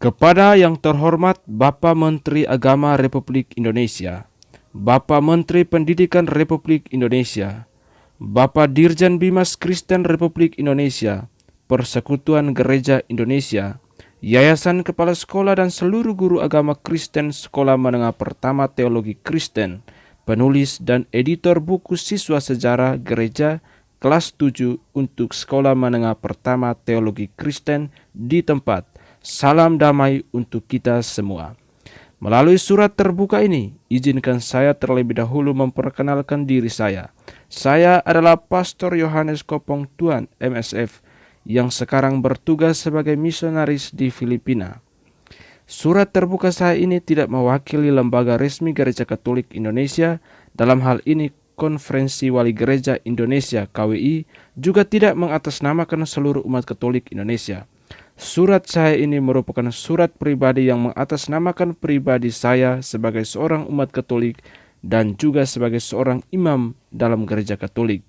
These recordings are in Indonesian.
Kepada yang terhormat Bapak Menteri Agama Republik Indonesia, Bapak Menteri Pendidikan Republik Indonesia, Bapak Dirjen Bimas Kristen Republik Indonesia, Persekutuan Gereja Indonesia, Yayasan Kepala Sekolah dan seluruh guru agama Kristen Sekolah Menengah Pertama Teologi Kristen, penulis dan editor buku siswa sejarah gereja kelas 7 untuk Sekolah Menengah Pertama Teologi Kristen di tempat. Salam damai untuk kita semua. Melalui surat terbuka ini, izinkan saya terlebih dahulu memperkenalkan diri saya. Saya adalah Pastor Yohanes Kopong Tuan, MSF, yang sekarang bertugas sebagai misionaris di Filipina. Surat terbuka saya ini tidak mewakili lembaga resmi Gereja Katolik Indonesia, dalam hal ini Konferensi Wali Gereja Indonesia KWI, juga tidak mengatasnamakan seluruh umat Katolik Indonesia. Surat saya ini merupakan surat pribadi yang mengatasnamakan pribadi saya sebagai seorang umat Katolik dan juga sebagai seorang imam dalam Gereja Katolik.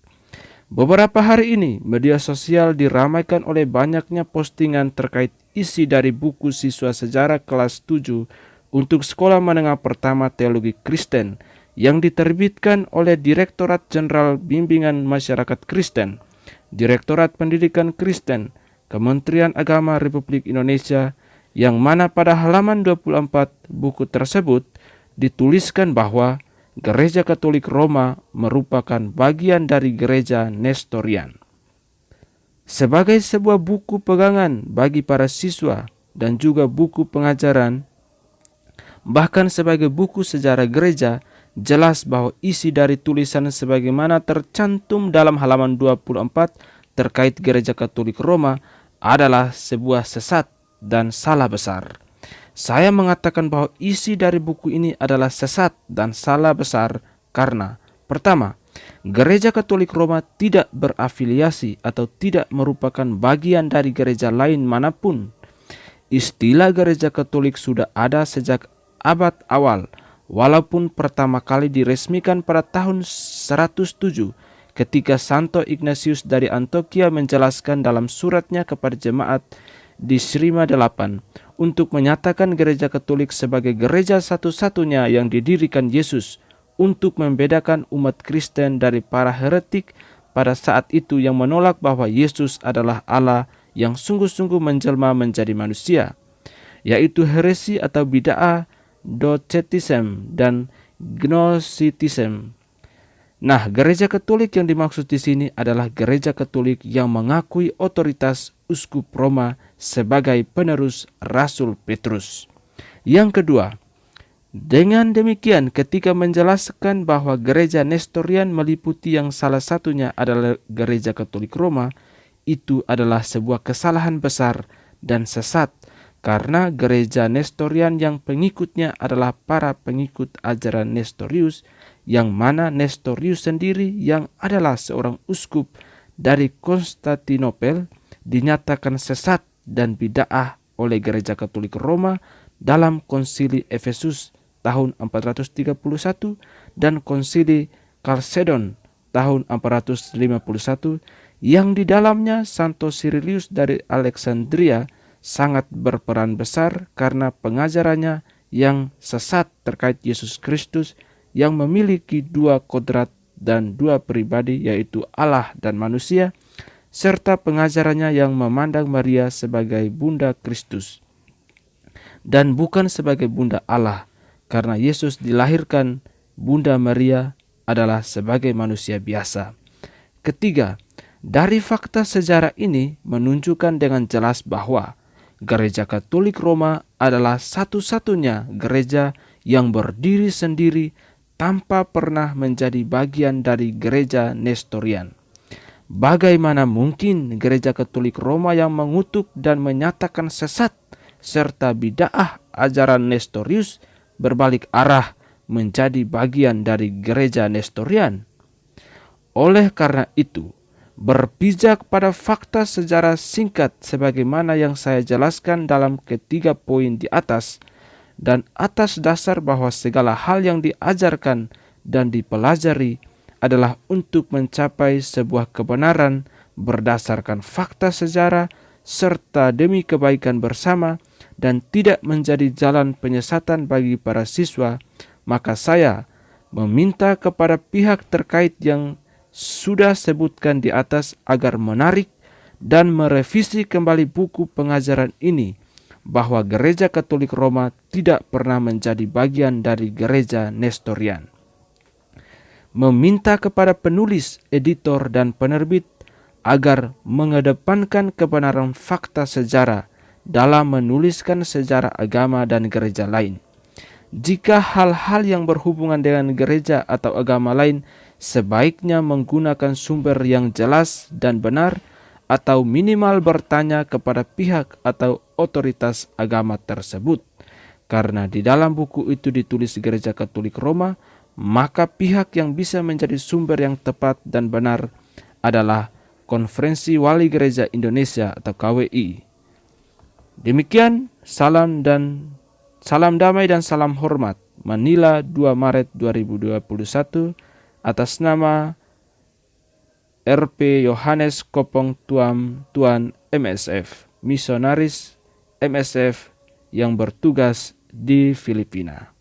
Beberapa hari ini, media sosial diramaikan oleh banyaknya postingan terkait isi dari buku siswa sejarah kelas 7 untuk Sekolah Menengah Pertama Teologi Kristen yang diterbitkan oleh Direktorat Jenderal Bimbingan Masyarakat Kristen, Direktorat Pendidikan Kristen, Kementerian Agama Republik Indonesia, yang mana pada halaman 24 buku tersebut dituliskan bahwa Gereja Katolik Roma merupakan bagian dari Gereja Nestorian. Sebagai sebuah buku pegangan bagi para siswa dan juga buku pengajaran, bahkan sebagai buku sejarah gereja, jelas bahwa isi dari tulisan sebagaimana tercantum dalam halaman 24 terkait Gereja Katolik Roma adalah sebuah sesat dan salah besar. Saya mengatakan bahwa isi dari buku ini adalah sesat dan salah besar karena, pertama, Gereja Katolik Roma tidak berafiliasi atau tidak merupakan bagian dari gereja lain manapun. Istilah Gereja Katolik sudah ada sejak abad awal, walaupun pertama kali diresmikan pada tahun 107 ketika Santo Ignatius dari Antioquia menjelaskan dalam suratnya kepada jemaat di Srima 8 untuk menyatakan Gereja Katolik sebagai gereja satu-satunya yang didirikan Yesus untuk membedakan umat Kristen dari para heretik pada saat itu yang menolak bahwa Yesus adalah Allah yang sungguh-sungguh menjelma menjadi manusia, yaitu heresi atau bid'ah, docetism dan gnosticism. Nah, Gereja Katolik yang dimaksud di sini adalah Gereja Katolik yang mengakui otoritas Uskup Roma sebagai penerus Rasul Petrus. Yang kedua, dengan demikian ketika menjelaskan bahwa Gereja Nestorian meliputi yang salah satunya adalah Gereja Katolik Roma, itu adalah sebuah kesalahan besar dan sesat karena Gereja Nestorian yang pengikutnya adalah para pengikut ajaran Nestorius, yang mana Nestorius sendiri yang adalah seorang uskup dari Konstantinopel dinyatakan sesat dan bid'ah oleh Gereja Katolik Roma dalam Konsili Efesus tahun 431 dan Konsili Chalcedon tahun 451 yang di dalamnya Santo Cyrilius dari Alexandria sangat berperan besar karena pengajarannya yang sesat terkait Yesus Kristus yang memiliki dua kodrat dan dua pribadi, yaitu Allah dan manusia, serta pengajarannya yang memandang Maria sebagai Bunda Kristus dan bukan sebagai Bunda Allah, karena Yesus dilahirkan Bunda Maria adalah sebagai manusia biasa. Ketiga, dari fakta sejarah ini menunjukkan dengan jelas bahwa Gereja Katolik Roma adalah satu-satunya gereja yang berdiri sendiri tanpa pernah menjadi bagian dari Gereja Nestorian. Bagaimana mungkin Gereja Katolik Roma yang mengutuk dan menyatakan sesat serta bid'ah ajaran Nestorius berbalik arah menjadi bagian dari Gereja Nestorian? Oleh karena itu, berpijak pada fakta sejarah singkat sebagaimana yang saya jelaskan dalam ketiga poin di atas, dan atas dasar bahwa segala hal yang diajarkan dan dipelajari adalah untuk mencapai sebuah kebenaran berdasarkan fakta sejarah serta demi kebaikan bersama dan tidak menjadi jalan penyesatan bagi para siswa, maka saya meminta kepada pihak terkait yang sudah sebutkan di atas agar menarik dan merevisi kembali buku pengajaran ini, bahwa Gereja Katolik Roma tidak pernah menjadi bagian dari Gereja Nestorian. Meminta kepada penulis, editor, dan penerbit agar mengedepankan kebenaran fakta sejarah dalam menuliskan sejarah agama dan gereja lain. Jika hal-hal yang berhubungan dengan gereja atau agama lain, sebaiknya menggunakan sumber yang jelas dan benar, atau minimal bertanya kepada pihak atau otoritas agama tersebut. Karena di dalam buku itu ditulis Gereja Katolik Roma, maka pihak yang bisa menjadi sumber yang tepat dan benar adalah Konferensi Wali Gereja Indonesia atau KWI. Demikian, salam damai dan salam hormat. Manila, 2 Maret 2021, atas nama RP Yohanes Kopong Tuan MSF, misionaris MSF yang bertugas di Filipina.